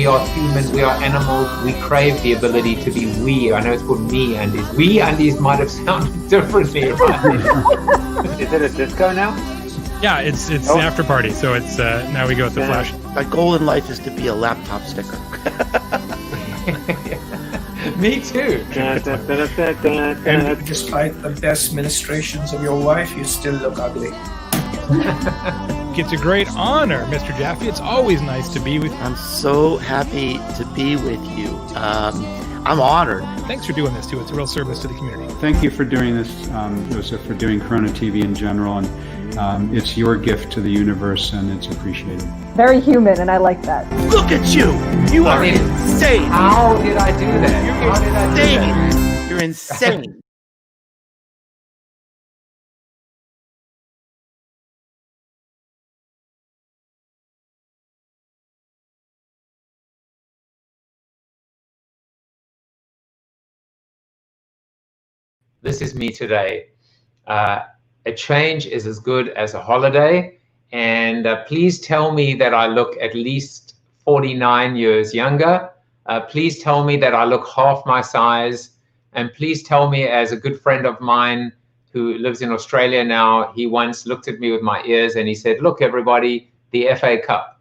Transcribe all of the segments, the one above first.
are human, we are animals, we crave the ability to be we. I know it's called me undies. We undies might have sounded differently. Is it a disco now? Yeah, it's the after party, so it's now we go with the flash. My goal in life is to be a laptop sticker. Me too. And despite the best ministrations of your wife, you still look ugly. It's a great honor, Mr. Jaffe. It's always nice to be with you. I'm so happy to be with you. I'm honored. Thanks for doing this, too. It's a real service to the community. Thank you for doing this, Joseph, for doing CoronaTV in general. And it's your gift to the universe, and it's appreciated. Very human, and I like that. Look at you! You are insane! How did I do that? You're insane! This is me today. A change is as good as a holiday, and please tell me that I look at least 49 years younger. Please tell me that I look half my size, and please tell me, as a good friend of mine who lives in Australia now, he once looked at me with my ears and he said, "Look, everybody, the FA Cup,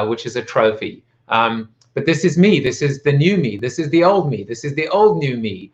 which is a trophy." But this is me. This is the new me. This is the old me. This is the old new me.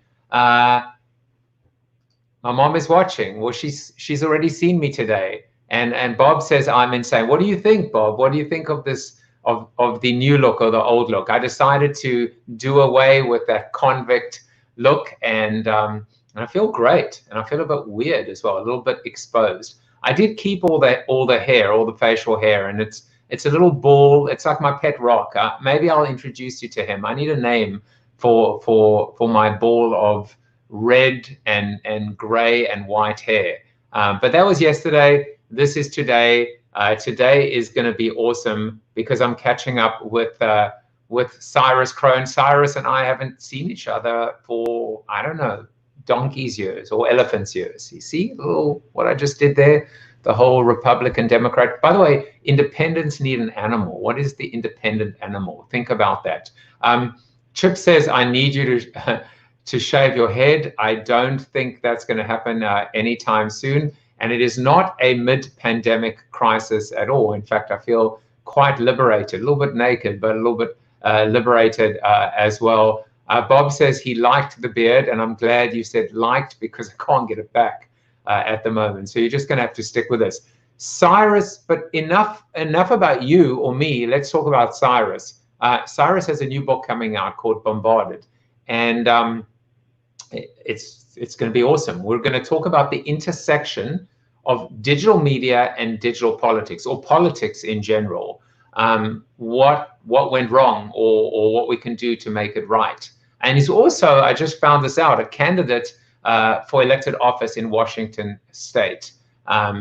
My mom is watching. Well, she's already seen me today. And Bob says I'm insane. What do you think, Bob? What do you think of this, of the new look or the old look? I decided to do away with that convict look, and I feel great. And I feel a bit weird as well, a little bit exposed. I did keep all the hair, all the facial hair, and it's a little ball. It's like my pet rock. Maybe I'll introduce you to him. I need a name for my ball of red and gray and white hair. But that was yesterday. This is today. Today is going to be awesome because I'm catching up with Cyrus Krohn. Cyrus and I haven't seen each other for, I don't know, donkey's years or elephant's years. You see what I just did there? The whole Republican Democrat. By the way, independents need an animal. What is the independent animal? Think about that. Chip says, I need you to shave your head. I don't think that's going to happen anytime soon. And it is not a mid-pandemic crisis at all. In fact, I feel quite liberated, a little bit naked, but a little bit liberated as well. Bob says he liked the beard, and I'm glad you said liked because I can't get it back at the moment. So you're just going to have to stick with this. Cyrus, but enough about you or me. Let's talk about Cyrus. Cyrus has a new book coming out called Bombarded. And it's going to be awesome. We're going to talk about the intersection of digital media and digital politics, or politics in general. What went wrong, or what we can do to make it right. And he's also, I just found this out, a candidate for elected office in Washington State.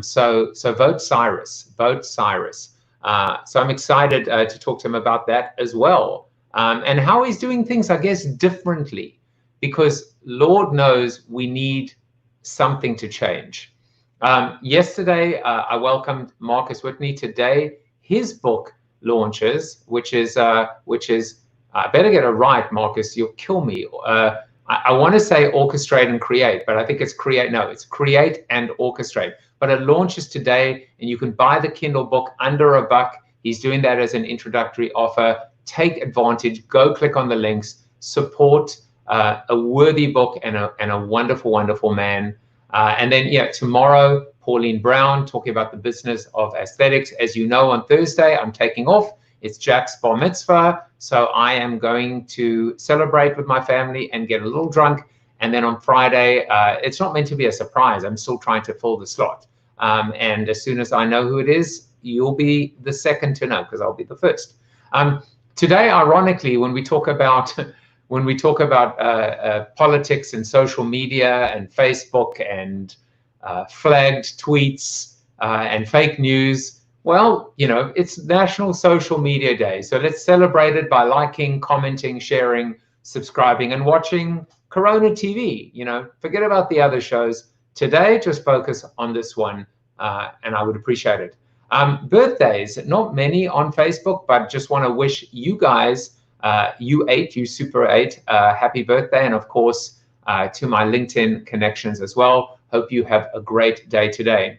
So vote Cyrus. Vote Cyrus. So I'm excited to talk to him about that as well, and how he's doing things, I guess, differently. Because Lord knows we need something to change. Yesterday, I welcomed Marcus Whitney. Today, his book launches, which is I better get it right, Marcus, you'll kill me. I want to say orchestrate and create, but I think it's create. No, it's create and orchestrate. But it launches today, and you can buy the Kindle book under $1. He's doing that as an introductory offer. Take advantage. Go click on the links. Support a worthy book and a wonderful, wonderful man. And then, yeah, tomorrow, Pauline Brown talking about the business of aesthetics. As you know, on Thursday, I'm taking off. It's Jack's bar mitzvah. So I am going to celebrate with my family and get a little drunk. And then on Friday, it's not meant to be a surprise. I'm still trying to fill the slot. And as soon as I know who it is, you'll be the second to know, because I'll be the first. Today, ironically, when we talk about politics and social media and Facebook and flagged tweets and fake news, well, you know, it's National Social Media Day. So let's celebrate it by liking, commenting, sharing, subscribing, and watching CoronaTV. You know, forget about the other shows. Today, just focus on this one, and I would appreciate it. Birthdays, not many on Facebook, but just want to wish you guys you Super 8, happy birthday. And of course, to my LinkedIn connections as well. Hope you have a great day today.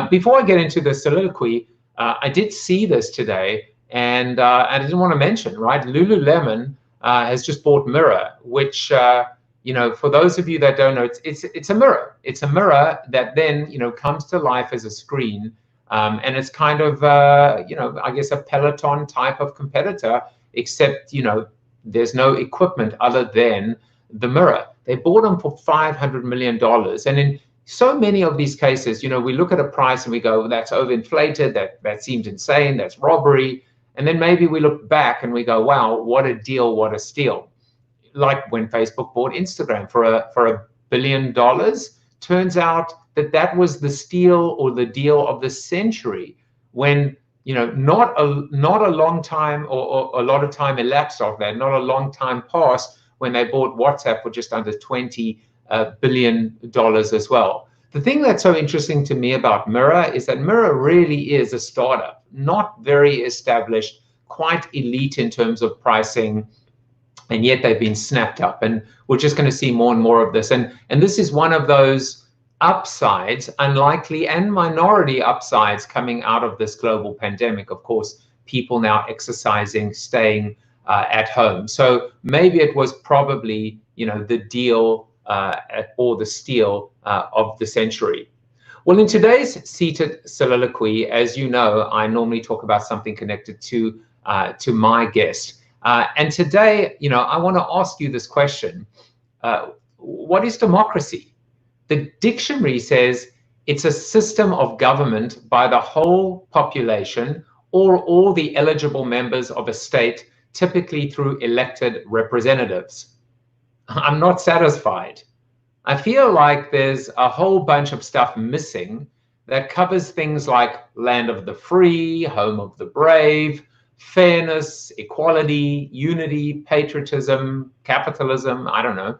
Before I get into the soliloquy, I did see this today, and I didn't want to mention, right? Lululemon has just bought Mirror, which, for those of you that don't know, it's a mirror. It's a mirror that then, comes to life as a screen. And it's kind of, I guess a Peloton type of competitor, except, there's no equipment other than the mirror. They bought them for $500 million. And in so many of these cases, we look at a price and we go, well, that's overinflated, that seems insane, that's robbery. And then maybe we look back and we go, wow, what a deal, what a steal. Like when Facebook bought Instagram for $1 billion, turns out that was the steal or the deal of the century, when not a long time or a lot of time elapsed off that, not a long time passed when they bought WhatsApp for just under $20 billion as well. The thing that's so interesting to me about Mirror is that Mirror really is a startup, not very established, quite elite in terms of pricing, and yet they've been snapped up. And we're just going to see more and more of this. And this is one of those upsides, unlikely and minority upsides coming out of this global pandemic. Of course, people now exercising, staying at home. So maybe it was probably, the deal or the steal of the century. Well, in today's seated soliloquy, as you know, I normally talk about something connected to my guest. And today, I want to ask you this question. What is democracy? The dictionary says it's a system of government by the whole population or all the eligible members of a state, typically through elected representatives. I'm not satisfied. I feel like there's a whole bunch of stuff missing that covers things like land of the free, home of the brave, fairness, equality, unity, patriotism, capitalism, I don't know.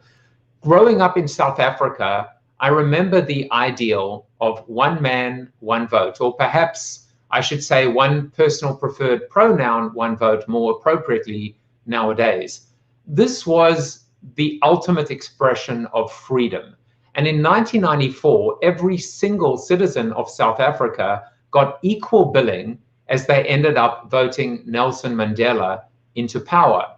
Growing up in South Africa, I remember the ideal of one man, one vote, or perhaps I should say one personal preferred pronoun, one vote, more appropriately nowadays. This was the ultimate expression of freedom. And in 1994, every single citizen of South Africa got equal billing as they ended up voting Nelson Mandela into power.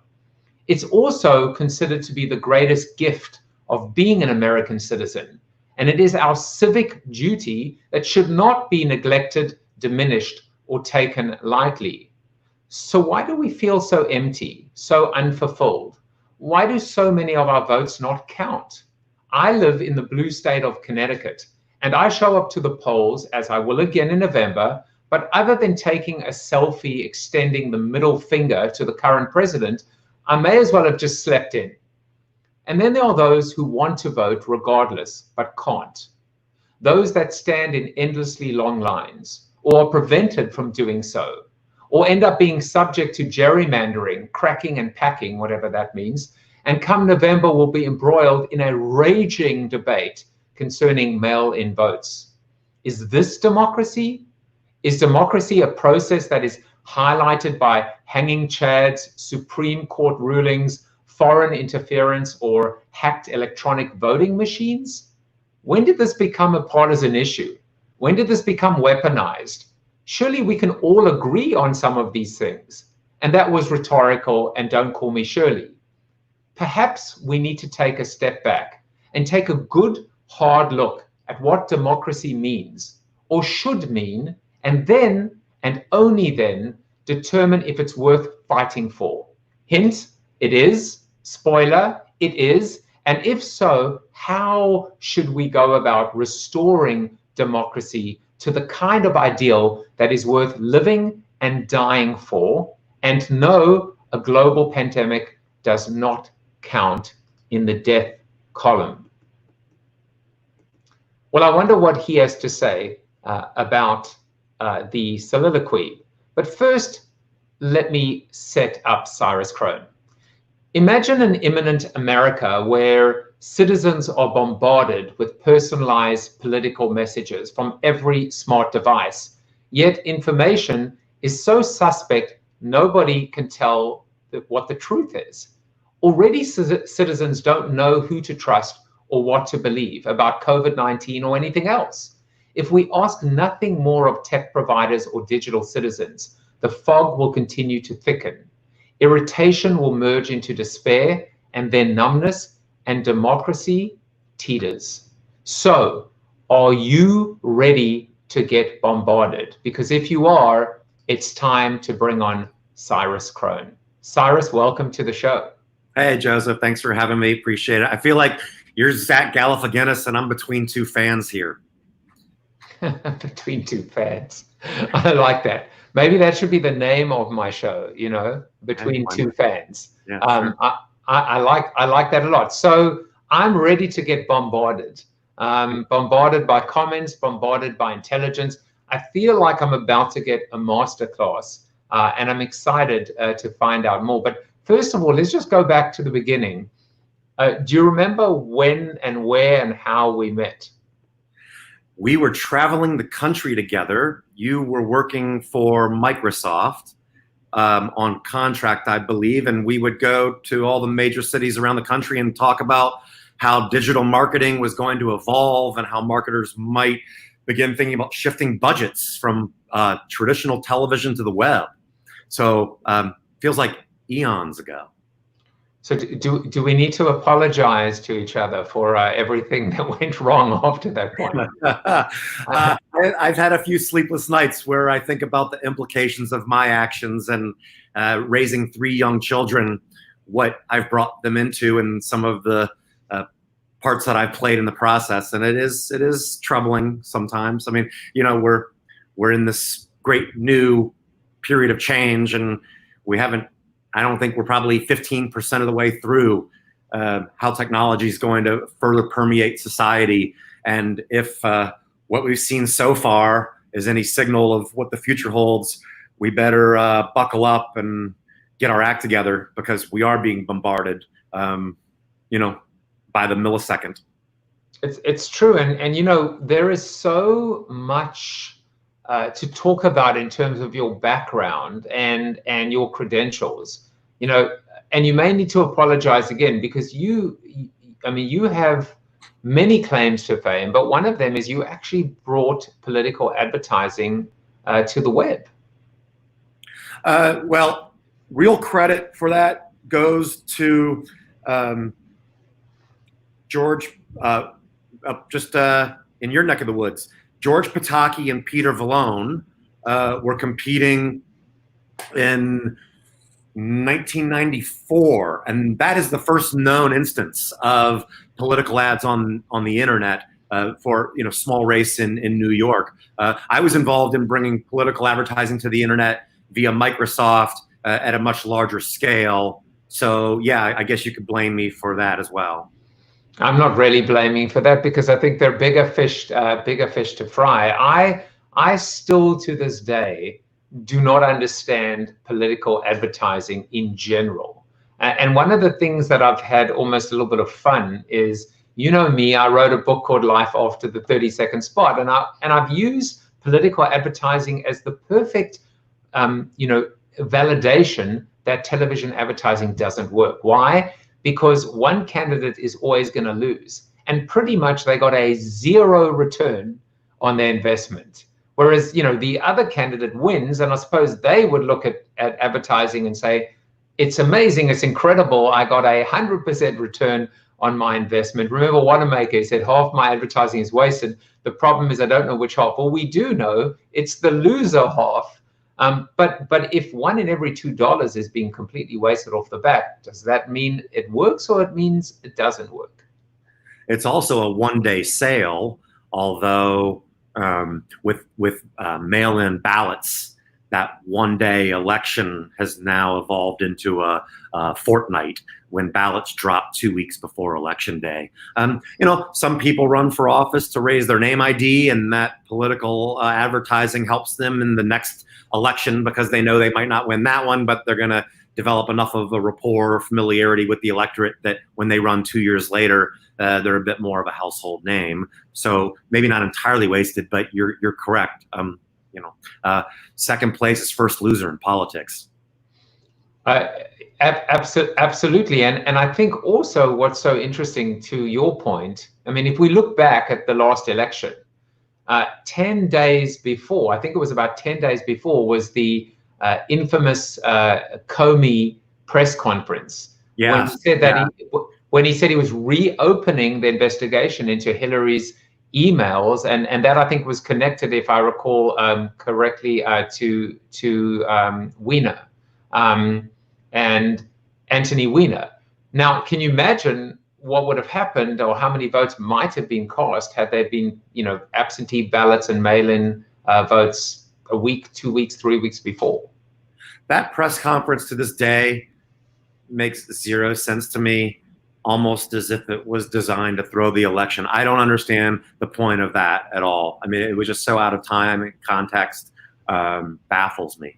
It's also considered to be the greatest gift of being an American citizen. And it is our civic duty that should not be neglected, diminished, or taken lightly. So why do we feel so empty, so unfulfilled? Why do so many of our votes not count? I live in the blue state of Connecticut, and I show up to the polls, as I will again in November, but other than taking a selfie extending the middle finger to the current president, I may as well have just slept in. And then there are those who want to vote regardless, but can't. Those that stand in endlessly long lines, or are prevented from doing so, or end up being subject to gerrymandering, cracking and packing, whatever that means, and come November will be embroiled in a raging debate concerning mail-in votes. Is this democracy? Is democracy a process that is highlighted by hanging chads, Supreme Court rulings, foreign interference, or hacked electronic voting machines? When did this become a partisan issue? When did this become weaponized? Surely we can all agree on some of these things. And that was rhetorical, and don't call me Shirley. Perhaps we need to take a step back and take a good, hard look at what democracy means, or should mean, and then, and only then, determine if it's worth fighting for. Hint, it is. Spoiler, it is. And if so, how should we go about restoring democracy to the kind of ideal that is worth living and dying for? And no, a global pandemic does not count in the death column. Well, I wonder what he has to say about the soliloquy. But first, let me set up Cyrus Krohn. Imagine an imminent America where citizens are bombarded with personalized political messages from every smart device, yet information is so suspect nobody can tell what the truth is. Already citizens don't know who to trust or what to believe about COVID-19 or anything else. If we ask nothing more of tech providers or digital citizens, the fog will continue to thicken. Irritation will merge into despair and then numbness, and democracy teeters. So, are you ready to get bombarded? Because if you are, it's time to bring on Cyrus Krohn. Cyrus, welcome to the show. Hey, Joseph. Thanks for having me. Appreciate it. I feel like you're Zach Galifianakis and I'm between two fans here. Between two fans. I like that. Maybe that should be the name of my show, you know, Between Two Fans. Yeah, sure. I like that a lot. So I'm ready to get bombarded. Bombarded by comments, bombarded by intelligence. I feel like I'm about to get a masterclass, and I'm excited to find out more. But first of all, let's just go back to the beginning. Do you remember when and where and how we met? We were traveling the country together. You were working for Microsoft on contract, I believe, and we would go to all the major cities around the country and talk about how digital marketing was going to evolve and how marketers might begin thinking about shifting budgets from traditional television to the web. So feels like eons ago. So do we need to apologize to each other for everything that went wrong after that point? I've had a few sleepless nights where I think about the implications of my actions and raising 3 young children, what I've brought them into and some of the parts that I've played in the process. And it is troubling sometimes. I mean, you know, we're in this great new period of change and I don't think we're probably 15% of the way through how technology is going to further permeate society. And if what we've seen so far is any signal of what the future holds, we better buckle up and get our act together because we are being bombarded, you know, by the millisecond. It's true. And you know, there is so much to talk about in terms of your background and your credentials, you know, and you may need to apologize again because you have many claims to fame, but one of them is you actually brought political advertising to the web. Well, real credit for that goes to George, just in your neck of the woods. George Pataki and Peter Vallone were competing in 1994, and that is the first known instance of political ads on the internet for, you know, small race in New York. I was involved in bringing political advertising to the internet via Microsoft at a much larger scale. So yeah, I guess you could blame me for that as well. I'm not really blaming for that because I think they're bigger fish to fry. I still to this day do not understand political advertising in general. And one of the things that I've had almost a little bit of fun is, you know me, I wrote a book called Life After the 30-Second Spot, and I've used political advertising as the perfect, you know, validation that television advertising doesn't work. Why? Because one candidate is always going to lose, and pretty much they got a 0 return on their investment. Whereas, you know, the other candidate wins, and I suppose they would look at advertising and say, it's amazing, it's incredible, I got a 100% return on my investment. Remember Wanamaker said, half my advertising is wasted. The problem is I don't know which half. Well, we do know it's the loser half. But if 1 in every $2 is being completely wasted off the bat, does that mean it works or it means it doesn't work? It's also a one-day sale, although with mail-in ballots, that one-day election has now evolved into a fortnight when ballots drop 2 weeks before election day. You know, some people run for office to raise their name ID, and that political advertising helps them in the next election because they know they might not win that one, but they're going to develop enough of a rapport or familiarity with the electorate that when they run 2 years later, they're a bit more of a household name. So maybe not entirely wasted, but you're correct. You know, second place is first loser in politics. Absolutely, and I think also what's so interesting to your point. I mean, if we look back at the last election, 10 days before, I think it was about 10 days before, was the infamous Comey press conference. Yeah. When he said he was reopening the investigation into Hillary's emails, and that I think was connected, if I recall correctly, to Weiner and Anthony Weiner. Now, can you imagine what would have happened, or how many votes might have been cast had there been, absentee ballots and mail-in votes a week, 2 weeks, 3 weeks before? That press conference to this day makes zero sense to me, almost as if it was designed to throw the election. I don't understand the point of that at all. I mean, it was just so out of time and context, baffles me.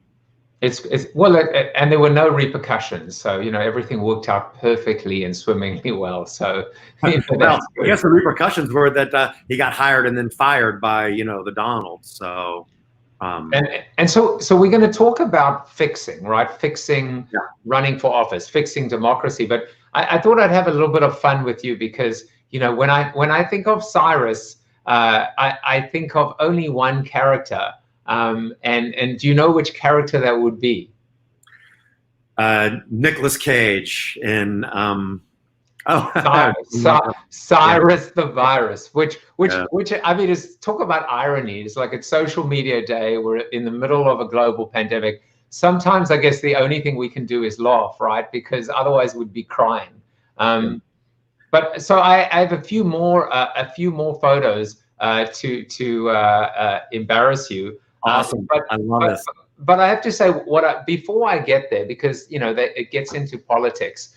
Well, and there were no repercussions, so everything worked out perfectly and swimmingly well. So, well, I guess the repercussions were that he got hired and then fired by the Donalds. So, and so we're going to talk about fixing, right? Fixing running for office, fixing democracy. But I thought I'd have a little bit of fun with you because when I think of Cyrus, I think of only one character. And do you know which character that would be? Nicolas Cage in Cyrus the Virus, which I mean, is talk about irony. It's like it's social media day. We're in the middle of a global pandemic. Sometimes I guess the only thing we can do is laugh, right? Because otherwise we'd be crying. But so I have a few more photos to embarrass you. Awesome. I love this. But I have to say, before I get there, because it gets into politics.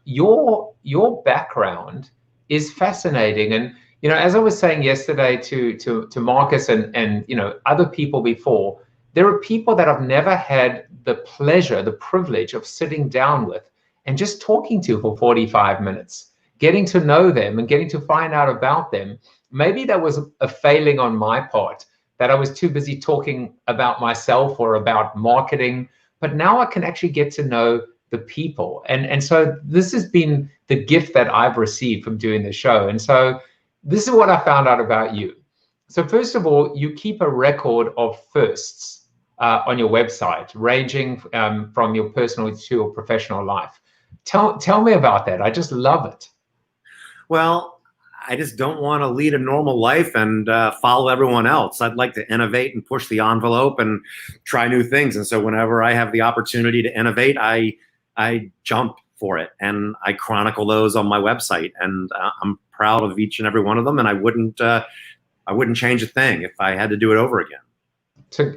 Your background is fascinating, and as I was saying yesterday to Marcus and other people before, there are people that I've never had the pleasure, the privilege of sitting down with and just talking to for 45 minutes, getting to know them and getting to find out about them. Maybe that was a failing on my part, that I was too busy talking about myself or about marketing, but now I can actually get to know the people. And so this has been the gift that I've received from doing the show. And so this is what I found out about you. So first of all, you keep a record of firsts on your website, ranging from your personal to your professional life. Tell me about that. I just love it. Well, I just don't want to lead a normal life and follow everyone else. I'd like to innovate and push the envelope and try new things. And so whenever I have the opportunity to innovate, I jump for it, and I chronicle those on my website. And I'm proud of each and every one of them. And I wouldn't change a thing if I had to do it over again.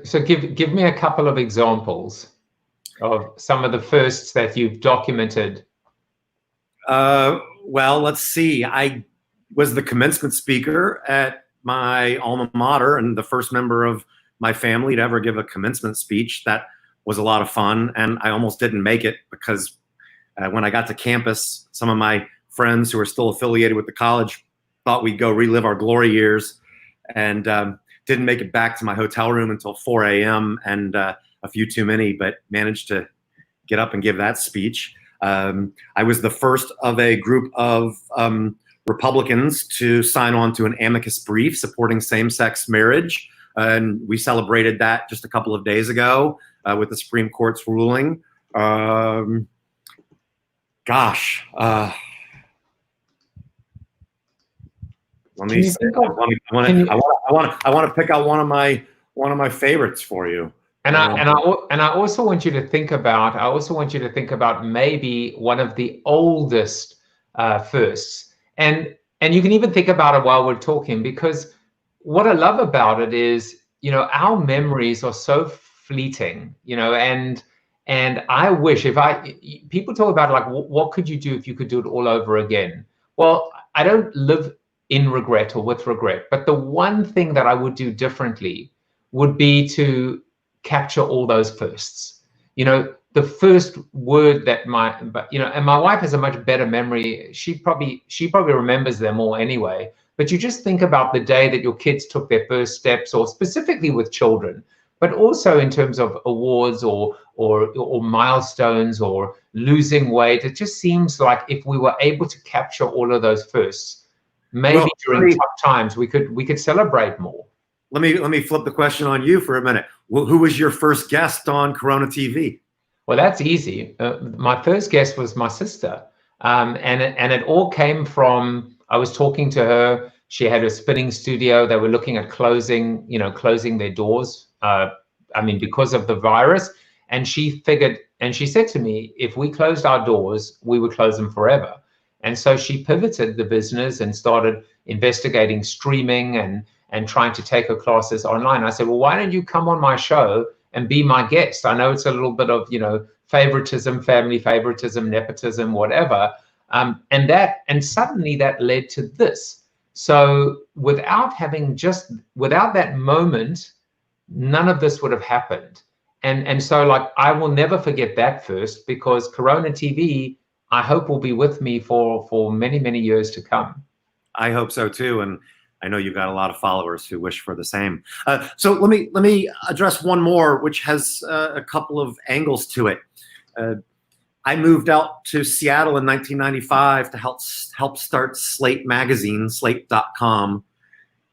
So give me a couple of examples of some of the firsts that you've documented. Well, let's see. I was the commencement speaker at my alma mater and the first member of my family to ever give a commencement speech. That was a lot of fun, and I almost didn't make it because when I got to campus, some of my friends who were still affiliated with the college thought we'd go relive our glory years, and didn't make it back to my hotel room until 4 a.m. and a few too many, but managed to get up and give that speech. I was the first of a group of Republicans to sign on to an amicus brief supporting same-sex marriage. And we celebrated that just a couple of days ago with the Supreme Court's ruling. Let me see. I want to pick out one of my favorites for you. And I also want you to think about maybe one of the oldest firsts. And you can even think about it while we're talking, because what I love about it is, our memories are so fleeting, and I wish people talk about like, what could you do if you could do it all over again? Well, I don't live in regret or with regret, but the one thing that I would do differently would be to capture all those firsts. The first word that and my wife has a much better memory. She probably remembers them all anyway. But you just think about the day that your kids took their first steps, or specifically with children, but also in terms of awards or or milestones or losing weight. It just seems like if we were able to capture all of those firsts, maybe during tough times we could celebrate more. Let me flip the question on you for a minute. Who was your first guest on Corona TV? Well, that's easy. My first guest was my sister, and it all came from, I was talking to her. She had a spinning studio. They were looking at closing their doors. Because of the virus. And she figured, and she said to me, if we closed our doors, we would close them forever. And so she pivoted the business and started investigating streaming and trying to take her classes online. I said, well, why don't you come on my show and be my guest? I know it's a little bit of, favoritism, family favoritism, nepotism, whatever. And suddenly that led to this. So without that moment, none of this would have happened. And so I will never forget that first, because Corona TV, I hope, will be with me for many, many years to come. I hope so too. And I know you've got a lot of followers who wish for the same. So let me address one more, which has a couple of angles to it. I moved out to Seattle in 1995 to help start Slate magazine, slate.com.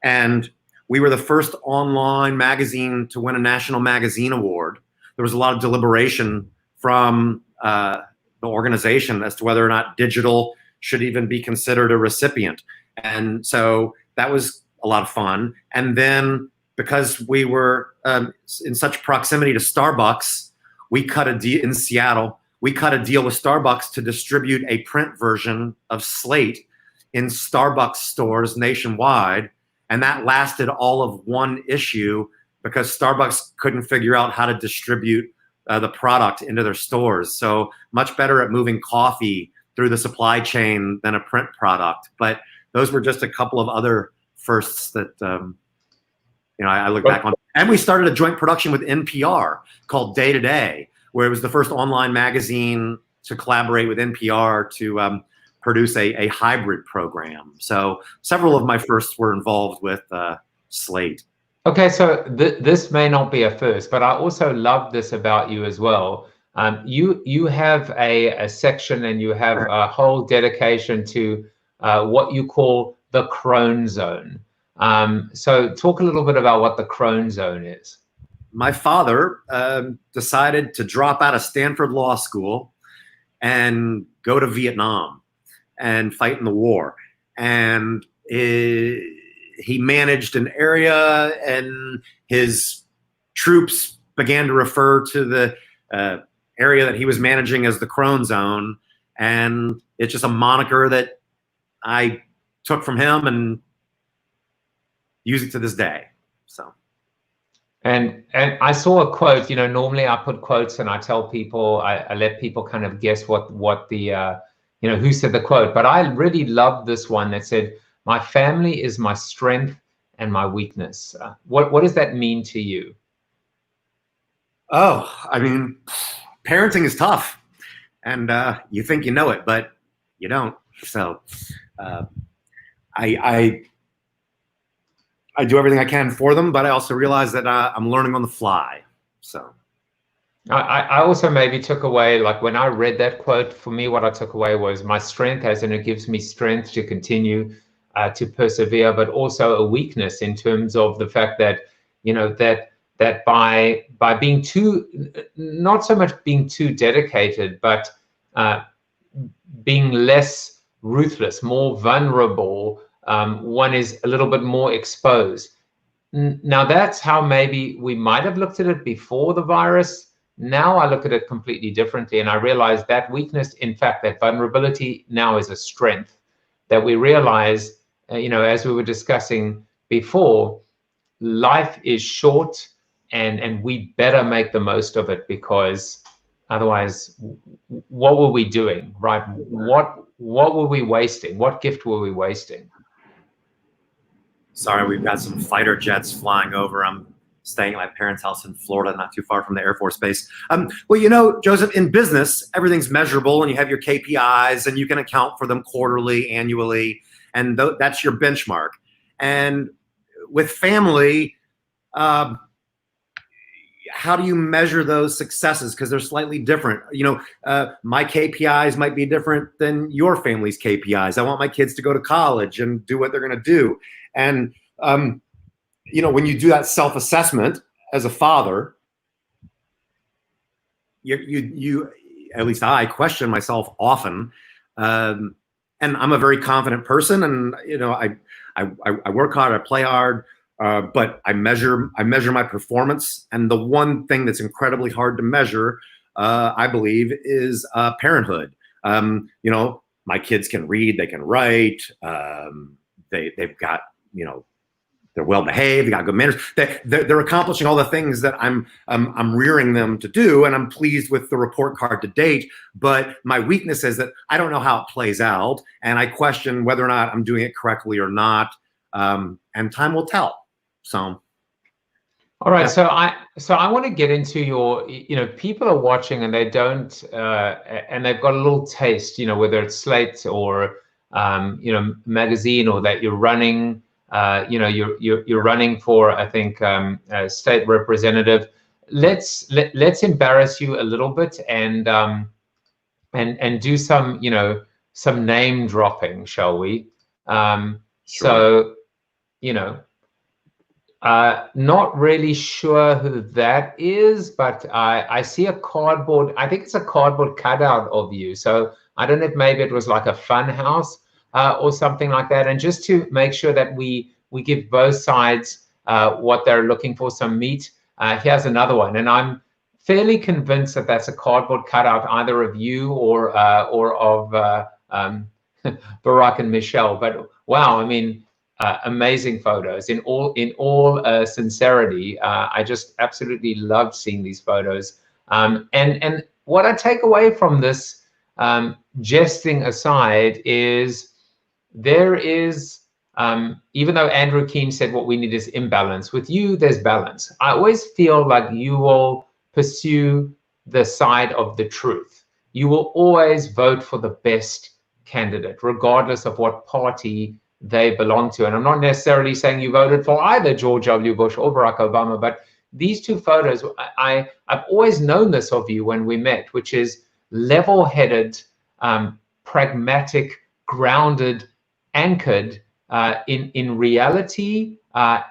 And we were the first online magazine to win a National Magazine Award. There was a lot of deliberation from the organization as to whether or not digital should even be considered a recipient. And so that was a lot of fun. And then because we were in such proximity to Starbucks, we cut a deal in Seattle. We cut a deal with Starbucks to distribute a print version of Slate in Starbucks stores nationwide. And that lasted all of one issue because Starbucks couldn't figure out how to distribute the product into their stores. So much better at moving coffee through the supply chain than a print product. But those were just a couple of other firsts that I look back on. And we started a joint production with NPR called Day to Day, where it was the first online magazine to collaborate with NPR to produce a hybrid program. So several of my firsts were involved with Slate. Okay, so this may not be a first, but I also love this about you as well. You have a section, and you have a whole dedication to what you call the Krohn Zone. So talk a little bit about what the Krohn Zone is. My father decided to drop out of Stanford Law School and go to Vietnam and fight in the war. And he managed an area, and his troops began to refer to the area that he was managing as the Krohn Zone. And it's just a moniker that I took from him and use it to this day. So. And I saw a quote. Normally I put quotes and I tell people, I let people kind of guess what the who said the quote. But I really loved this one that said, "My family is my strength and my weakness." What does that mean to you? Oh, I mean, parenting is tough, and you think you know it, but you don't. So I do everything I can for them, but I also realize that I'm learning on the fly. So I also maybe took away, when I read that quote, for me, what I took away was my strength, as in it gives me strength to continue to persevere, but also a weakness in terms of the fact that, that by being not so much being too dedicated, but being less ruthless, more vulnerable, one is a little bit more exposed. Now that's how maybe we might have looked at it before the virus. Now I look at it completely differently, and I realize that weakness, in fact, that vulnerability now is a strength, that we realize, as we were discussing before, life is short, and we better make the most of it, because otherwise, what were we doing, right? What were we wasting? What gift were we wasting? Sorry, we've got some fighter jets flying over. I'm staying at my parents' house in Florida, not too far from the Air Force Base. Well, Joseph, in business, everything's measurable, and you have your KPIs, and you can account for them quarterly, annually, and that's your benchmark. And with family, how do you measure those successes? Because they're slightly different. My KPIs might be different than your family's KPIs. I want my kids to go to college and do what they're going to do. And, when you do that self-assessment as a father, you at least I question myself often. And I'm a very confident person, and I work hard, I play hard, but I measure my performance. And the one thing that's incredibly hard to measure, I believe, is parenthood. My kids can read, they can write, they've got they're well behaved, they got good manners. They're accomplishing all the things that I'm rearing them to do, and I'm pleased with the report card to date. But my weakness is that I don't know how it plays out, and I question whether or not I'm doing it correctly or not. And time will tell. So, all right. Yeah. So I want to get into your. People are watching and they don't, and they've got a little taste. Whether it's Slate or magazine, or that you're running. You're running for, I think, a state representative. Let's embarrass you a little bit and do some name dropping, shall we? Sure. So, not really sure who that is, but I see a cardboard. I think it's a cardboard cutout of you. So I don't know if maybe it was like a fun house. Or something like that, and just to make sure that we give both sides what they're looking for, some meat. Here's another one, and I'm fairly convinced that that's a cardboard cutout either of you or of Barack and Michelle. But wow, I mean, amazing photos. In all sincerity, I just absolutely love seeing these photos. And what I take away from this, jesting aside, is there is, even though Andrew Keene said what we need is imbalance, with you, there's balance. I always feel like you will pursue the side of the truth. You will always vote for the best candidate, regardless of what party they belong to. And I'm not necessarily saying you voted for either George W. Bush or Barack Obama, but these two photos, I've always known this of you when we met, which is level-headed, pragmatic, grounded, anchored in reality,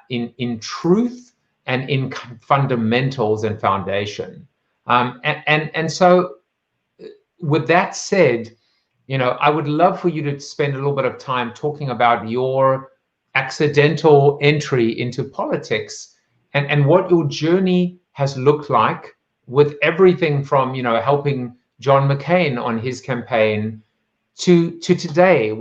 in truth, and in fundamentals and foundation. And so, with that said, I would love for you to spend a little bit of time talking about your accidental entry into politics and what your journey has looked like, with everything from helping John McCain on his campaign to today.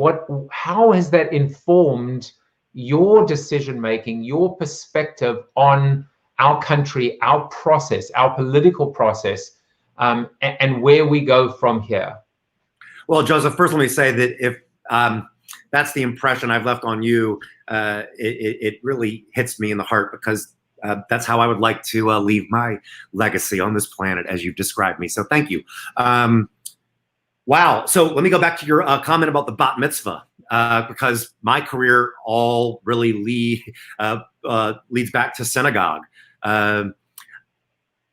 How has that informed your decision making, your perspective on our country, our process, our political process, and where we go from here? Well, Joseph, first let me say that if that's the impression I've left on you, it really hits me in the heart, because that's how I would like to leave my legacy on this planet, as you've described me. So thank you. Wow. So let me go back to your comment about the bat mitzvah, because my career all really leads back to synagogue.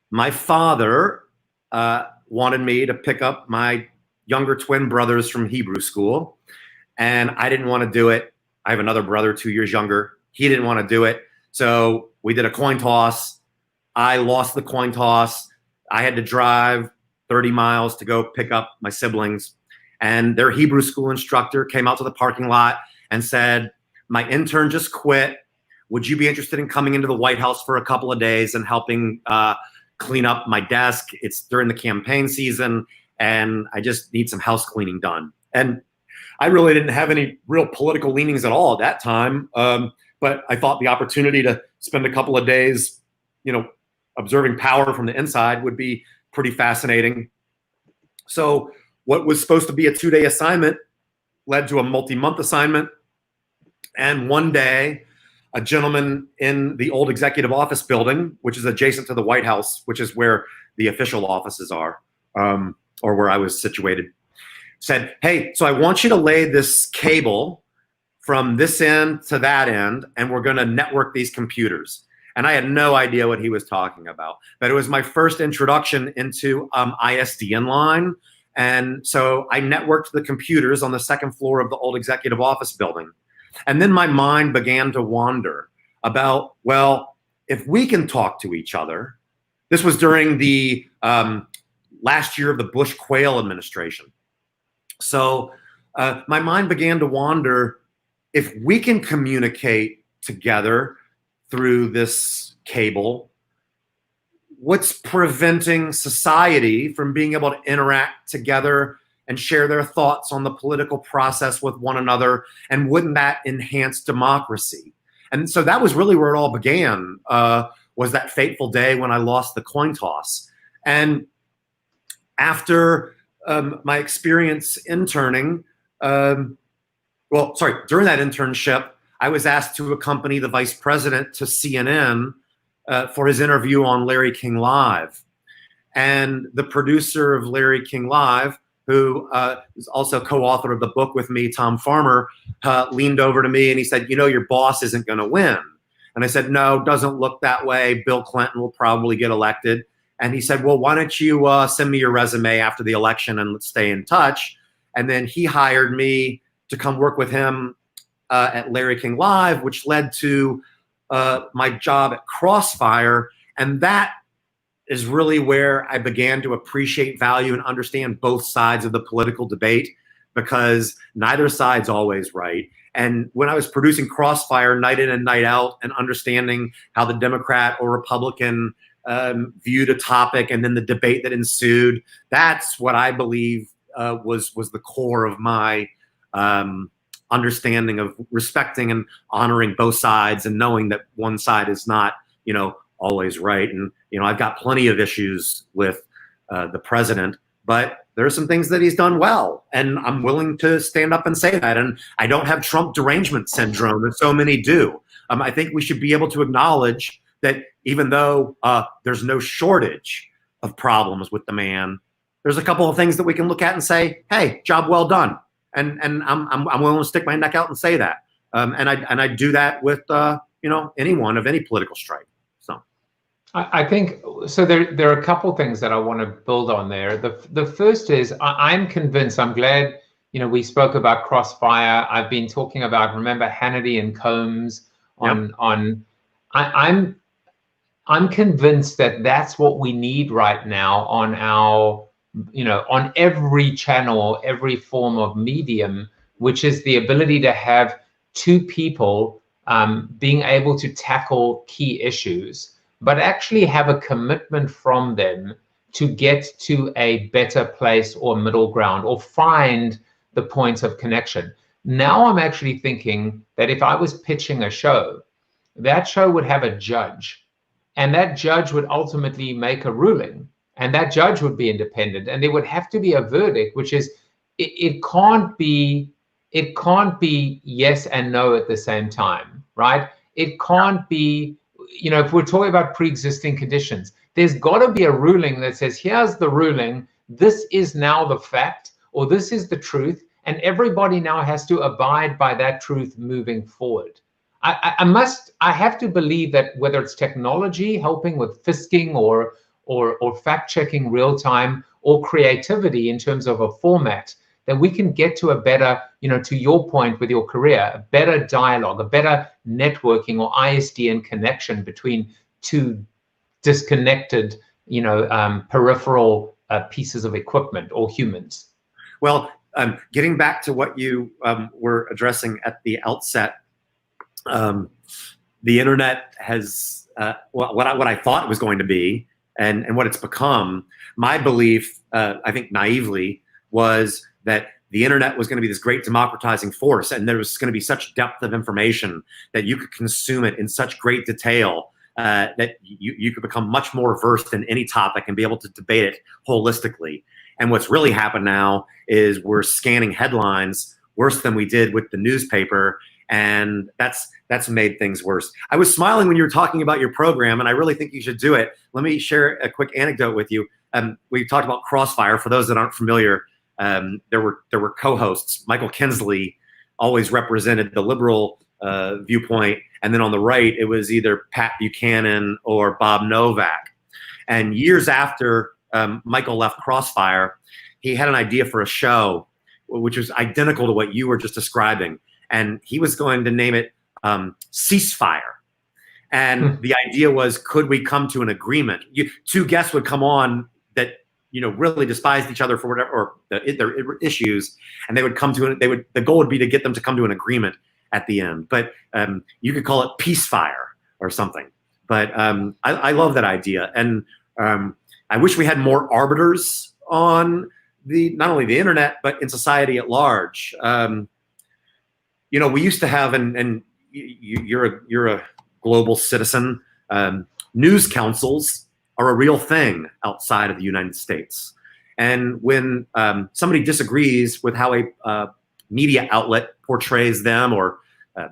My father wanted me to pick up my younger twin brothers from Hebrew school, and I didn't want to do it. I have another brother 2 years younger. He didn't want to do it. So we did a coin toss. I lost the coin toss. I had to drive 30 miles to go pick up my siblings, and their Hebrew school instructor came out to the parking lot and said, "My intern just quit. Would you be interested in coming into the White House for a couple of days and helping clean up my desk? It's during the campaign season, and I just need some house cleaning done." And I really didn't have any real political leanings at all at that time, but I thought the opportunity to spend a couple of days, observing power from the inside would be pretty fascinating. So what was supposed to be a 2-day assignment led to a multi-month assignment. And one day, a gentleman in the old executive office building, which is adjacent to the White House, which is where the official offices are, or where I was situated, said, "Hey, so I want you to lay this cable from this end to that end, and we're going to network these computers." And I had no idea what he was talking about. But it was my first introduction into ISDN line. And so I networked the computers on the second floor of the old executive office building. And then my mind began to wander about, well, if we can talk to each other. This was during the last year of the Bush Quayle administration. So my mind began to wander, if we can communicate together through this cable, what's preventing society from being able to interact together and share their thoughts on the political process with one another? And wouldn't that enhance democracy? And so that was really where it all began, was that fateful day when I lost the coin toss. And after my experience interning, during that internship, I was asked to accompany the vice president to CNN for his interview on Larry King Live. And the producer of Larry King Live, who is also co-author of the book with me, Tom Farmer, leaned over to me and he said, your boss isn't going to win. And I said, no, doesn't look that way. Bill Clinton will probably get elected. And he said, well, why don't you send me your resume after the election and let's stay in touch. And then he hired me to come work with him at Larry King Live, which led to my job at Crossfire. And that is really where I began to appreciate, value, and understand both sides of the political debate, because neither side's always right. And when I was producing Crossfire night in and night out and understanding how the Democrat or Republican viewed a topic and then the debate that ensued, that's what I believe was the core of my understanding of respecting and honoring both sides and knowing that one side is not, always right. And, I've got plenty of issues with the president, but there are some things that he's done well, and I'm willing to stand up and say that. And I don't have Trump derangement syndrome, and so many do. I think we should be able to acknowledge that even though there's no shortage of problems with the man, there's a couple of things that we can look at and say, hey, job well done. And I'm willing to stick my neck out and say that. And I do that with anyone of any political stripe. So I think so. There are a couple things that I want to build on there. The first is I'm convinced. I'm glad we spoke about Crossfire. I've been talking about, remember, Hannity and Combs on. I'm convinced that that's what we need right now on our on every channel, every form of medium, which is the ability to have two people being able to tackle key issues, but actually have a commitment from them to get to a better place or middle ground or find the points of connection. Now I'm actually thinking that if I was pitching a show, that show would have a judge, and that judge would ultimately make a ruling, and that judge would be independent, and there would have to be a verdict, which is it can't be yes and no at the same time, right? It can't be, if we're talking about pre-existing conditions, there's got to be a ruling that says, here's the ruling, this is now the fact, or this is the truth, and everybody now has to abide by that truth moving forward. I have to believe that whether it's technology helping with fisking or fact checking real time, or creativity in terms of a format, that we can get to a better, to your point with your career, a better dialogue, a better networking or ISDN connection between two disconnected, peripheral pieces of equipment or humans. Well, getting back to what you were addressing at the outset, the internet has what I thought it was going to be, and what it's become. My belief, I think naively, was that the internet was going to be this great democratizing force, and there was going to be such depth of information that you could consume it in such great detail that you could become much more versed in any topic and be able to debate it holistically. And what's really happened now is we're scanning headlines worse than we did with the newspaper, and that's made things worse. I was smiling when you were talking about your program, and I really think you should do it. Let me share a quick anecdote with you. We talked about Crossfire. For those that aren't familiar, there were co-hosts. Michael Kinsley always represented the liberal viewpoint, and then on the right it was either Pat Buchanan or Bob Novak. And years after Michael left Crossfire, he had an idea for a show which was identical to what you were just describing, and he was going to name it Ceasefire. And the idea was, could we come to an agreement? Two guests would come on that really despised each other for whatever, or their issues, and they would come to the goal would be to get them to come to an agreement at the end. But you could call it Peacefire or something. But I love that idea, and I wish we had more arbiters on not only the internet but in society at large. We used to have, and you're a global citizen. News councils are a real thing outside of the United States, and when somebody disagrees with how a media outlet portrays them or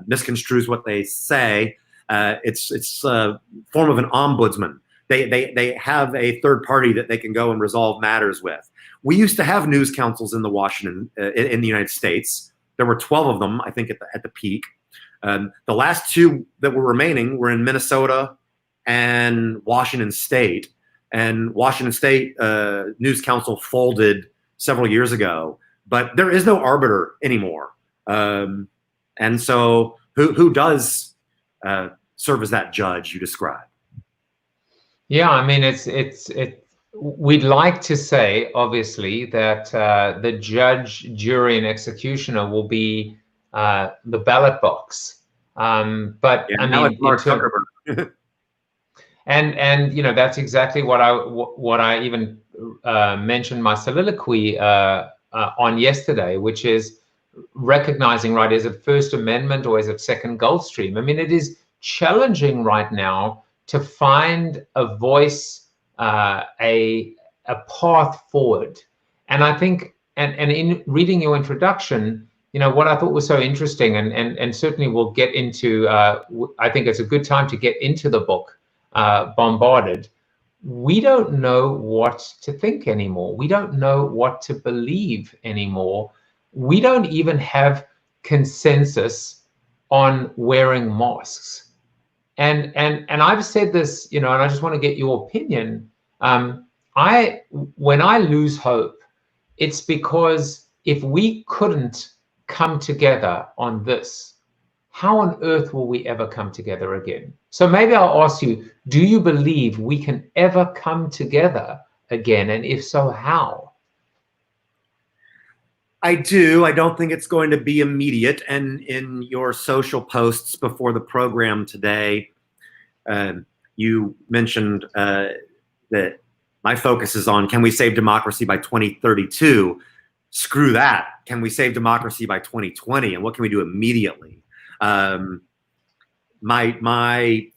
misconstrues what they say, it's a form of an ombudsman. They have a third party that they can go and resolve matters with. We used to have news councils in the United States. There were 12 of them, I think, at the peak. The last two that were remaining were in Minnesota and Washington State. And Washington State News Council folded several years ago, but there is no arbiter anymore. And so who does serve as that judge you describe? Yeah, I mean, we'd like to say, obviously, that the judge, jury, and executioner will be the ballot box. But yeah, I mean, and that's exactly what I even mentioned my soliloquy on yesterday, which is recognizing, right, is it First Amendment or is it Second Gulfstream? I mean, it is challenging right now to find a voice, a path forward. And I think, and in reading your introduction, what I thought was so interesting, and certainly we'll get into, I think it's a good time to get into the book, Bombarded. We don't know what to think anymore. We don't know what to believe anymore. We don't even have consensus on wearing masks. And I've said this, and I just want to get your opinion. When I lose hope, it's because if we couldn't come together on this, how on earth will we ever come together again? So maybe I'll ask you, do you believe we can ever come together again? And if so, how? I do. I don't think it's going to be immediate. And in your social posts before the program today, you mentioned that my focus is on, can we save democracy by 2032? Screw that. Can we save democracy by 2020? And what can we do immediately? My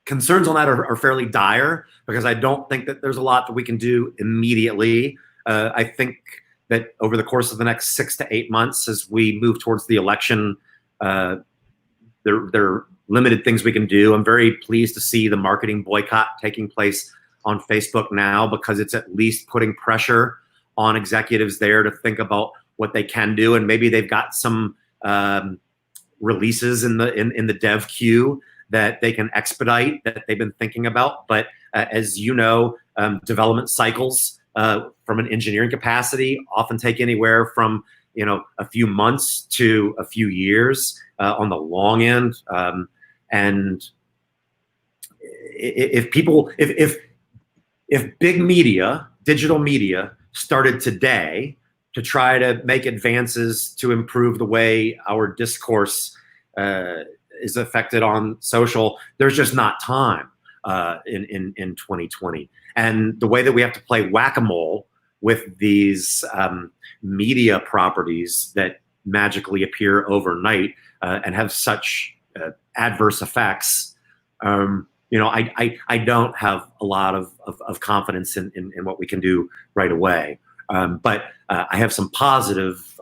concerns on that are fairly dire, because I don't think that there's a lot that we can do immediately. I think that over the course of the next 6 to 8 months, as we move towards the election, there are limited things we can do. I'm very pleased to see the marketing boycott taking place on Facebook now, because it's at least putting pressure on executives there to think about what they can do, and maybe they've got some releases in the dev queue that they can expedite that they've been thinking about. But as you know, development cycles from an engineering capacity often take anywhere from a few months to a few years on the long end. And if big media, digital media, started today to try to make advances to improve the way our discourse is affected on social, there's just not time in 2020. And the way that we have to play whack-a-mole with these media properties that magically appear overnight and have such adverse effects, I don't have a lot of confidence in what we can do right away. But I have some positive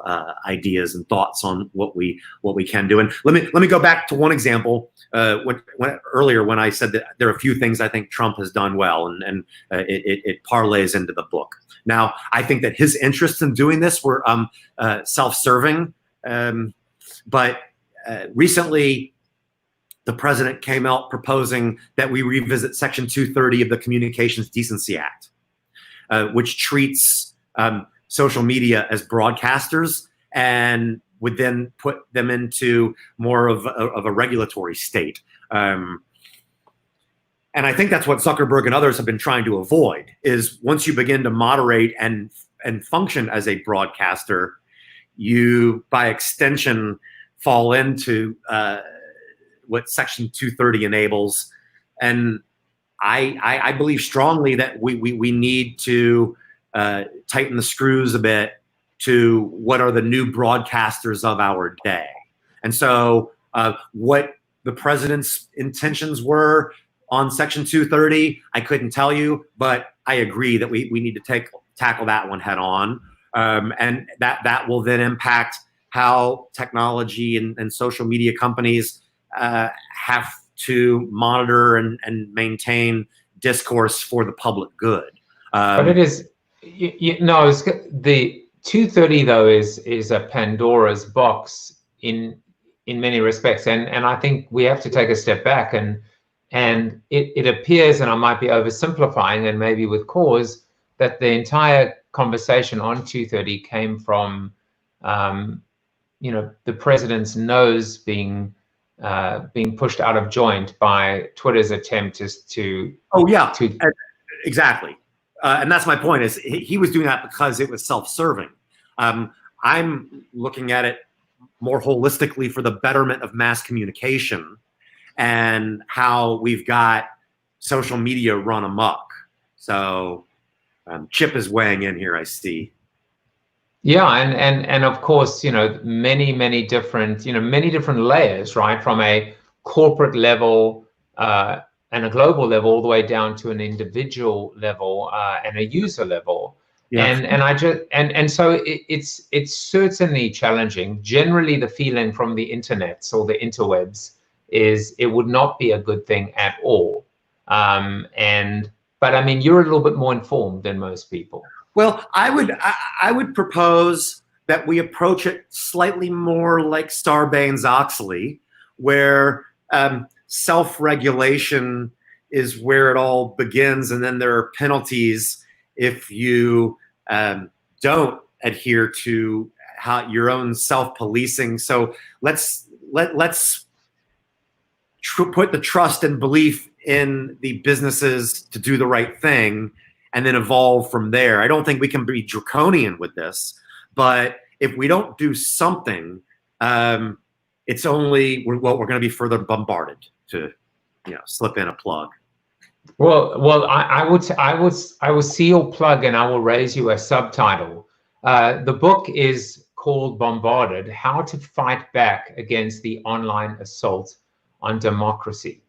ideas and thoughts on what we can do. And let me go back to one example. Earlier when I said that there are a few things I think Trump has done well, and it parlays into the book. Now, I think that his interests in doing this were self-serving, but recently, the president came out proposing that we revisit Section 230 of the Communications Decency Act, which treats social media as broadcasters and would then put them into more of a regulatory state. And I think that's what Zuckerberg and others have been trying to avoid, is once you begin to moderate and function as a broadcaster, you, by extension, fall into what Section 230 enables. And I believe strongly that we need to tighten the screws a bit to what are the new broadcasters of our day. And so what the president's intentions were on Section 230, I couldn't tell you, but I agree that we need to tackle that one head on. And that will then impact how technology and social media companies have to monitor and maintain discourse for the public good. But it is, the 230 though is a Pandora's box in many respects, and I think we have to take a step back and it appears, and I might be oversimplifying, and maybe with cause, that the entire conversation on 230 came from the president's nose being pushed out of joint by Twitter's attempt to exactly. And that's my point, is he was doing that because it was self-serving. I'm looking at it more holistically for the betterment of mass communication and how we've got social media run amok. So Chip is weighing in here, I see. Yeah, and of course, many different layers, right? From a corporate level and a global level, all the way down to an individual level and a user level. Yeah. So it's certainly challenging. Generally, the feeling from the internets or the interwebs is it would not be a good thing at all. But I mean, you're a little bit more informed than most people. Well, I would propose that we approach it slightly more like Sarbanes-Oxley, where self-regulation is where it all begins, and then there are penalties if you don't adhere to your own self-policing. So let's put the trust and belief in the businesses to do the right thing, and then evolve from there. I don't think we can be draconian with this, but if we don't do something, it's only we're going to be further bombarded, to slip in a plug. Well, I will see your plug, and I will raise you a subtitle. The book is called Bombarded: How to Fight Back Against the Online Assault on Democracy.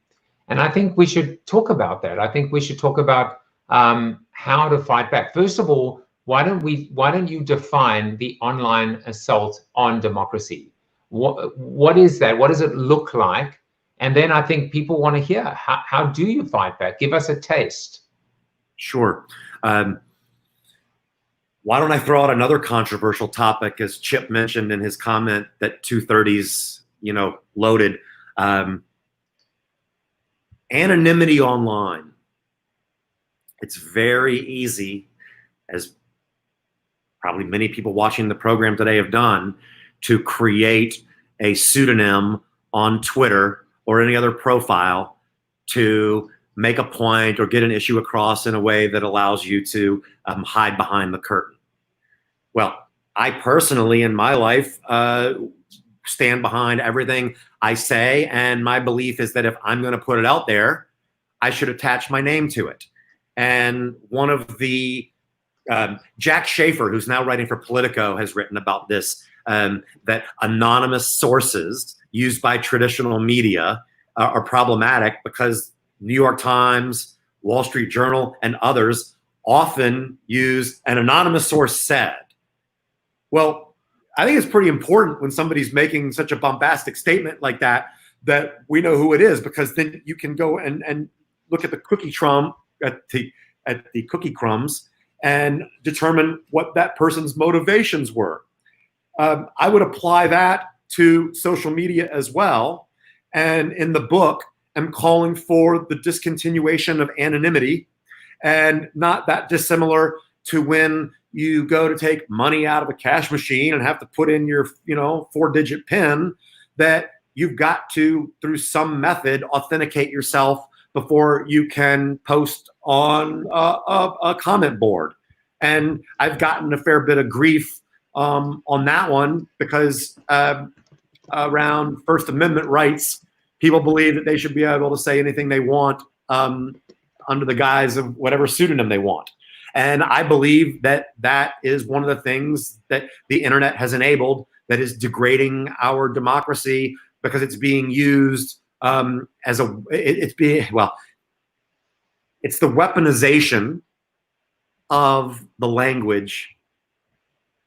And I think we should talk about that. I think we should talk about how to fight back. First of all, why don't you define the online assault on democracy? What is that? What does it look like? And then I think people want to hear, how do you fight back? Give us a taste. Sure. Why don't I throw out another controversial topic, as Chip mentioned in his comment that 230's, loaded. Anonymity online. It's very easy, as probably many people watching the program today have done, to create a pseudonym on Twitter or any other profile to make a point or get an issue across in a way that allows you to hide behind the curtain. Well, I personally, in my life, stand behind everything I say, and my belief is that if I'm going to put it out there, I should attach my name to it. And one of the Jack Schafer, who's now writing for Politico, has written about this, that anonymous sources used by traditional media are problematic because New York Times, Wall Street Journal, and others often use an anonymous source said. Well, I think it's pretty important when somebody's making such a bombastic statement like that we know who it is, because then you can go and look at the cookie crumbs and determine what that person's motivations were. I would apply that to social media as well. And in the book, I'm calling for the discontinuation of anonymity, and not that dissimilar to when you go to take money out of a cash machine and have to put in your, 4-digit PIN, that you've got to, through some method, authenticate yourself before you can post on a comment board. And I've gotten a fair bit of grief on that one because around First Amendment rights, people believe that they should be able to say anything they want under the guise of whatever pseudonym they want. And I believe that that is one of the things that the internet has enabled that is degrading our democracy, because it's being used it's the weaponization of the language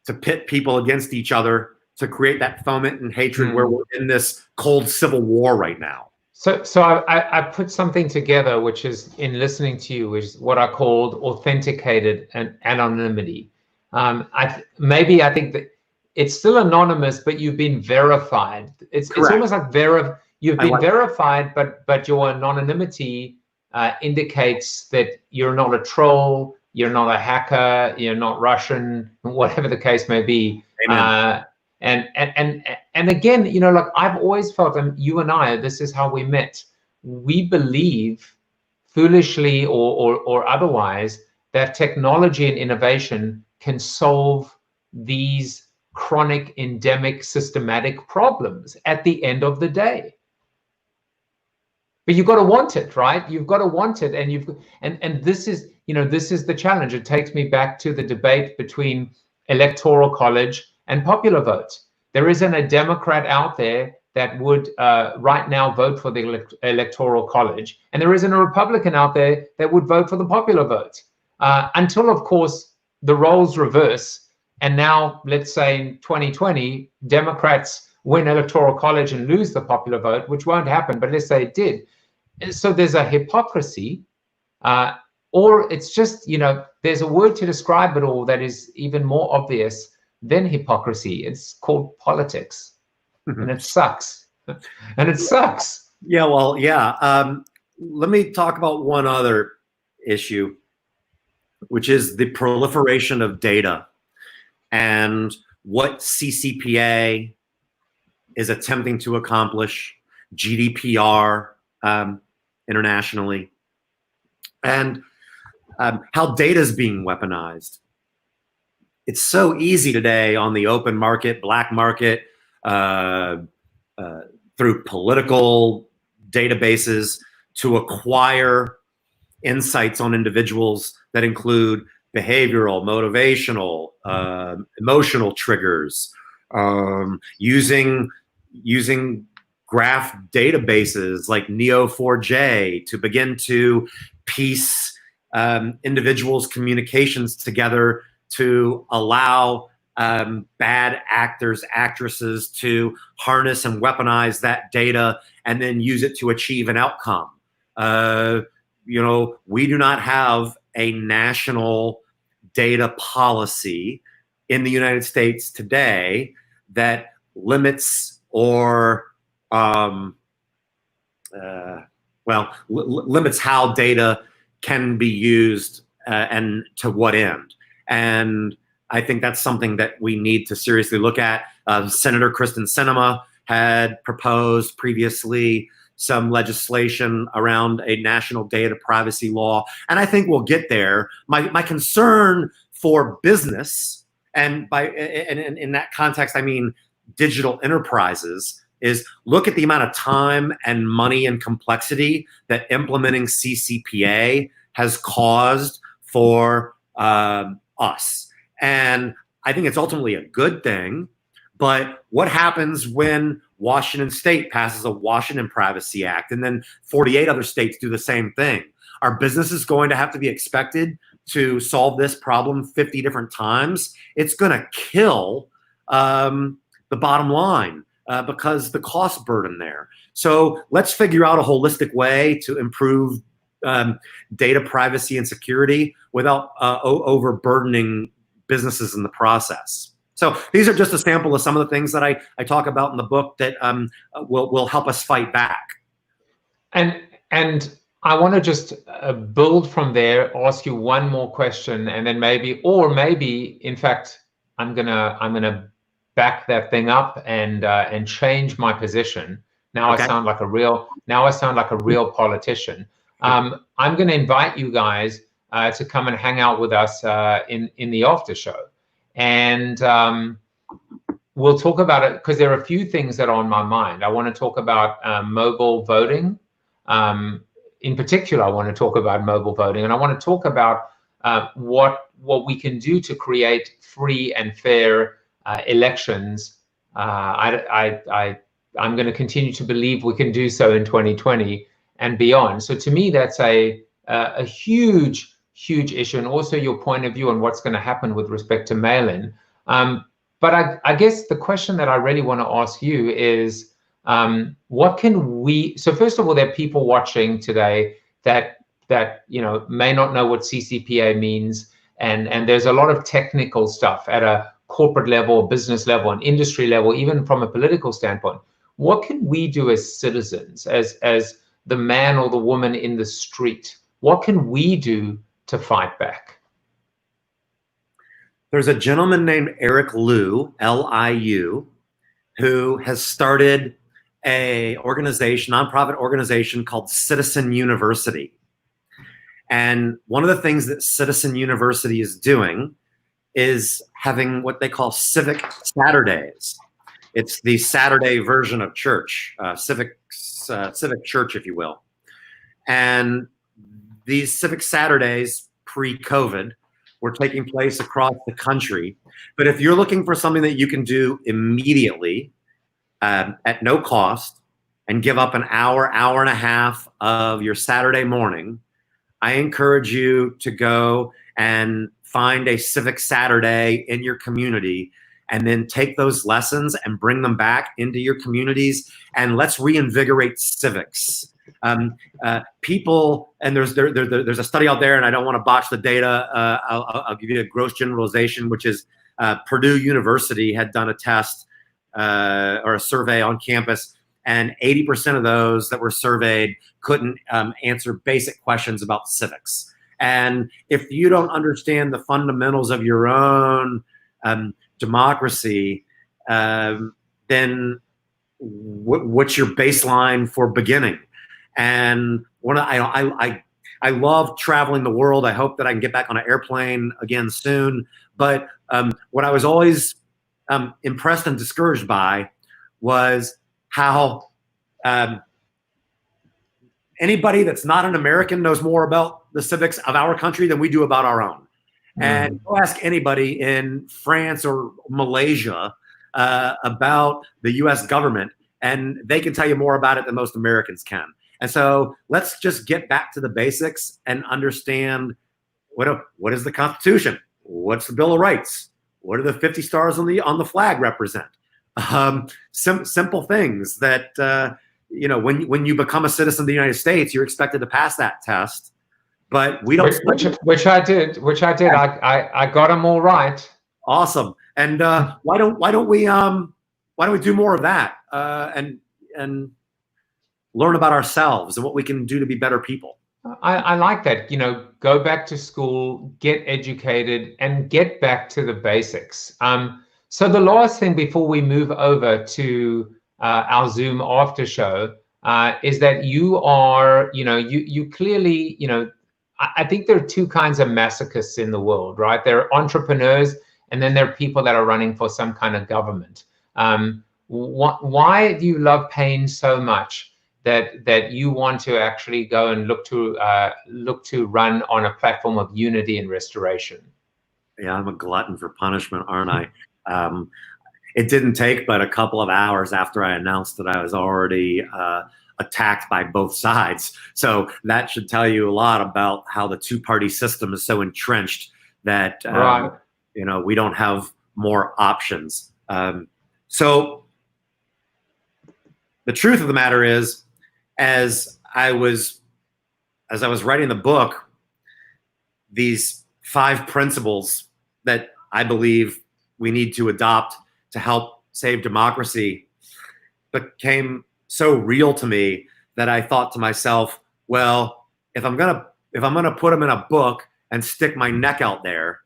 to pit people against each other, to create that foment and hatred where we're in this cold civil war right now. So I put something together, which is, in listening to you, is what I called authenticated and anonymity. I think that it's still anonymous, but you've been verified. It's almost like you've been verified, but your anonymity indicates that you're not a troll, you're not a hacker, you're not Russian, whatever the case may be. Amen. And again, like I've always felt, and you and I, this is how we met. We believe, foolishly or otherwise, that technology and innovation can solve these chronic, endemic, systematic problems at the end of the day. But you've got to want it, right? You've got to want it, and this is, this is the challenge. It takes me back to the debate between electoral college and popular vote. There isn't a Democrat out there that would right now vote for the electoral college, and there isn't a Republican out there that would vote for the popular vote, until, of course, the roles reverse. And now, let's say in 2020, Democrats win electoral college and lose the popular vote, which won't happen, but let's say it did. So there's a hypocrisy, or it's just, there's a word to describe it all that is even more obvious than hypocrisy. It's called politics, and it sucks. And it sucks. Yeah, well, yeah. Let me talk about one other issue, which is the proliferation of data and what CCPA is attempting to accomplish, GDPR internationally, and how data is being weaponized. It's so easy today on the open market, black market, through political databases, to acquire insights on individuals that include behavioral, motivational, emotional triggers, using graph databases like Neo4j to begin to piece individuals' communications together to allow bad actors, actresses to harness and weaponize that data and then use it to achieve an outcome. We do not have a national data policy in the United States today that limits or limits how data can be used and to what end. And I think that's something that we need to seriously look at. Senator Kristen Sinema had proposed previously some legislation around a national data privacy law, and I think we'll get there. My concern for business, and in that context, I mean digital enterprises, is look at the amount of time and money and complexity that implementing CCPA has caused for us. And I think it's ultimately a good thing. But what happens when Washington State passes a Washington Privacy Act and then 48 other states do the same thing? Are businesses going to have to be expected to solve this problem 50 different times? It's going to kill the bottom line because the cost burden there. So let's figure out a holistic way to improve data privacy and security without overburdening businesses in the process. So these are just a sample of some of the things that I talk about in the book that will help us fight back. And I want to just build from there, ask you one more question, and then maybe, in fact, I'm gonna back that thing up and change my position. Now Okay. I sound like a real politician. I'm going to invite you guys to come and hang out with us in the after show, and we'll talk about it, because there are a few things that are on my mind. I want to talk about mobile voting. In particular, I want to talk about mobile voting, and I want to talk about what we can do to create free and fair elections. I'm going to continue to believe we can do so in 2020 and beyond. So to me, that's a huge issue, and also your point of view on what's going to happen with respect to mail-in. But I guess the question that I really want to ask you is, what can we? So first of all, there are people watching today that may not know what CCPA means, and there's a lot of technical stuff at a corporate level, business level, and industry level, even from a political standpoint. What can we do as citizens, as the man or the woman in the street? What can we do to fight back? There's a gentleman named Eric Liu, L-I-U, who has started a nonprofit organization called Citizen University. And one of the things that Citizen University is doing is having what they call Civic Saturdays. It's the Saturday version of church, civic church, if you will. And these Civic Saturdays, pre-COVID, were taking place across the country. But if you're looking for something that you can do immediately, at no cost, and give up an hour and a half of your Saturday morning, I encourage you to go and find a Civic Saturday in your community, and then take those lessons and bring them back into your communities, and let's reinvigorate civics. People, and there's a study out there, and I don't want to botch the data. I'll give you a gross generalization, which is Purdue University had done a test or a survey on campus, and 80% of those that were surveyed couldn't answer basic questions about civics. And if you don't understand the fundamentals of your own democracy, then what's your baseline for beginning? And I love traveling the world. I hope that I can get back on an airplane again soon. But what I was always impressed and discouraged by was how anybody that's not an American knows more about the civics of our country than we do about our own. And go ask anybody in France or Malaysia about the US government, and they can tell you more about it than most Americans can. And so let's just get back to the basics and understand what is the Constitution? What's the Bill of Rights? What do the 50 stars on the flag represent? Simple things that when you become a citizen of the United States, you're expected to pass that test. But we don't. Which I did. I got them all right. Awesome. And why don't we do more of that and learn about ourselves and what we can do to be better people? I like that. Go back to school, get educated, and get back to the basics. So the last thing before we move over to our Zoom after show is that you are, you clearly, I think there are two kinds of masochists in the world, right? There are entrepreneurs, and then there are people that are running for some kind of government. Why do you love pain so much that you want to actually go and look to run on a platform of unity and restoration? Yeah, I'm a glutton for punishment, aren't I? It didn't take but a couple of hours after I announced that I was already attacked by both sides. So that should tell you a lot about how the two-party system is so entrenched that we don't have more options. So the truth of the matter is, as I was writing the book, these 5 principles that I believe we need to adopt to help save democracy became so real to me that I thought to myself, well, if I'm gonna put them in a book and stick my neck out there,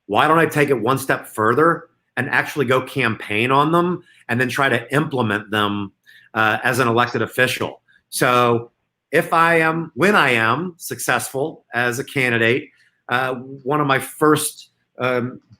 why don't I take it one step further and actually go campaign on them and then try to implement them as an elected official? So when I am successful as a candidate, one of my first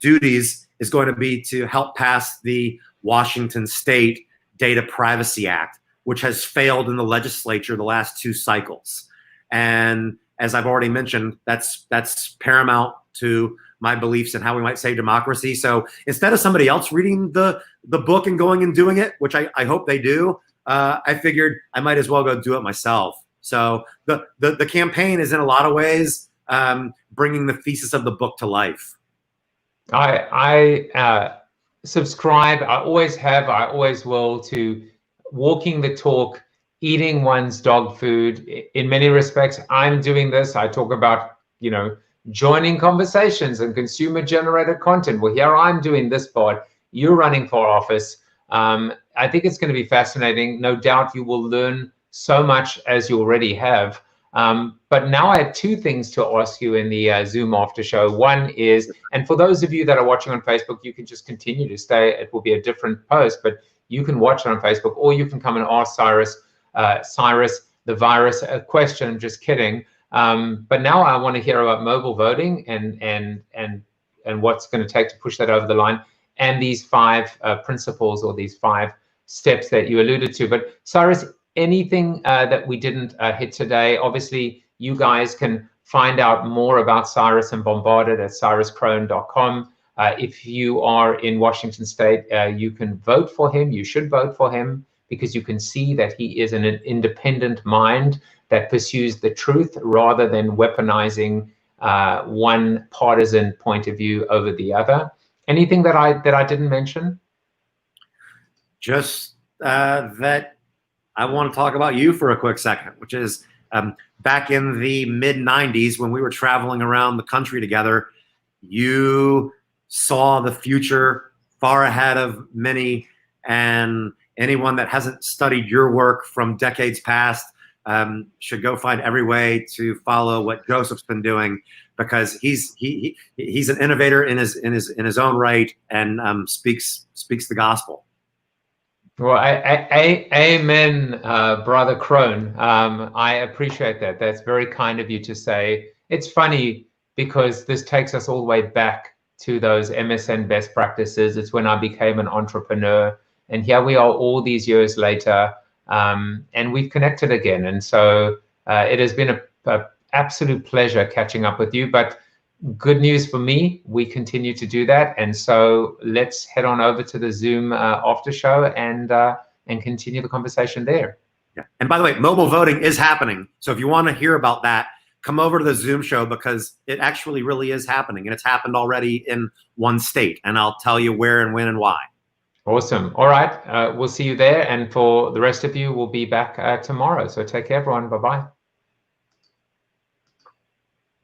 duties is going to be to help pass the Washington State Data Privacy Act, which has failed in the legislature the last 2 cycles. And as I've already mentioned, that's paramount to my beliefs and how we might save democracy. So instead of somebody else reading the book and going and doing it, which I hope they do, I figured I might as well go do it myself. So the campaign is in a lot of ways bringing the thesis of the book to life. I subscribe. I always have. I always will to walking the talk, eating one's dog food. In many respects, I'm doing this. I talk about, joining conversations and consumer-generated content. Well, here I'm doing this part. You're running for office. I think it's going to be fascinating. No doubt you will learn so much as you already have. But now I have 2 things to ask you in the Zoom after show. One is, and for those of you that are watching on Facebook, you can just continue to stay. It will be a different post, but you can watch it on Facebook, or you can come and ask Cyrus the virus a question. I'm just kidding. But now I want to hear about mobile voting and what's going to take to push that over the line, and these 5 principles or these 5 steps that you alluded to. But Cyrus, anything that we didn't hit today? Obviously, you guys can find out more about Cyrus and Bombarded at cyruskrohn.com. If you are in Washington State, you can vote for him. You should vote for him because you can see that he is an independent mind that pursues the truth rather than weaponizing one partisan point of view over the other. Anything that I didn't mention? Just that I want to talk about you for a quick second, which is back in the mid-90s when we were traveling around the country together, you saw the future far ahead of many, and anyone that hasn't studied your work from decades past should go find every way to follow what Joseph's been doing, because he's an innovator in his own right and speaks the gospel. Well, amen, Brother Krohn. I appreciate that. That's very kind of you to say. It's funny because this takes us all the way back to those MSN best practices. It's when I became an entrepreneur, and here we are all these years later, and we've connected again. And so it has been a absolute pleasure catching up with you. But good news for me, we continue to do that. And so let's head on over to the Zoom after show and continue the conversation there. Yeah. And by the way, mobile voting is happening. So if you want to hear about that, come over to the Zoom show, because it actually really is happening, and it's happened already in 1 state. And I'll tell you where and when and why. Awesome. All right. We'll see you there. And for the rest of you, we'll be back tomorrow. So take care, everyone. Bye-bye.